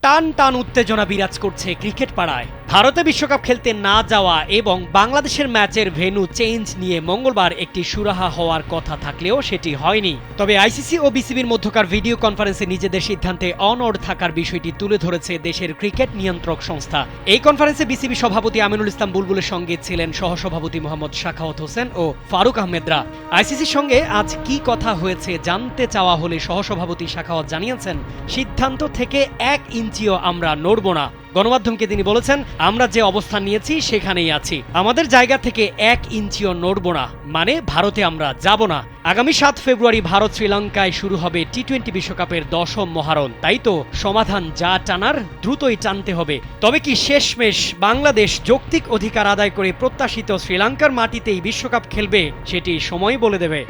টান টান উত্তেজনা বিরাজ করছে ক্রিকেট পাড়ায়। ভারতে বিশ্বকাপ খেলতে না যাওয়া এবং বাংলাদেশের ম্যাচের ভেন্যু চেঞ্জ নিয়ে মঙ্গলবার একটি সুরাহা হওয়ার কথা থাকলেও সেটি হয়নি। তবে আইসিসি ও বিসিবির মধ্যকার ভিডিও কনফারেন্সে নিজেদের সিদ্ধান্তে অনড় থাকার বিষয়টি তুলে ধরেছে দেশের ক্রিকেট নিয়ন্ত্রক সংস্থা। এই কনফারেন্সে বিসিবি সভাপতি আমিনুল ইসলাম বুলবুলের সঙ্গে ছিলেন সহসভাপতি মোহাম্মদ সাখাওয়াত হোসেন ও ফারুক আহমেদরা। আইসিসির সঙ্গে আজ কি কথা হয়েছে জানতে চাওয়া হলে সহসভাপতি সাখাওয়াত জানিয়েছেন, সিদ্ধান্ত থেকে 1 ইঞ্চিও আমরা নড়ব না। গণমাধ্যমকে তিনি বলেছেন, আমরা যে অবস্থান নিয়েছি সেখানেই আছি, আমাদের জায়গা থেকে 1 ইঞ্চিও নড়ব না, মানে ভারতে আমরা যাব না। আগামী 7 ফেব্রুয়ারি ভারত শ্রীলঙ্কায় শুরু হবে টি-20 বিশ্বকাপের 10ম মহারণ। তাই তো সমাধান যা টানার দ্রুতই টানতে হবে। তবে কি শেষমেশ বাংলাদেশ যৌক্তিক অধিকার আদায় করে প্রত্যাশিত শ্রীলঙ্কার মাটিতেই বিশ্বকাপ খেলবে, সেটি সময় বলে দেবে।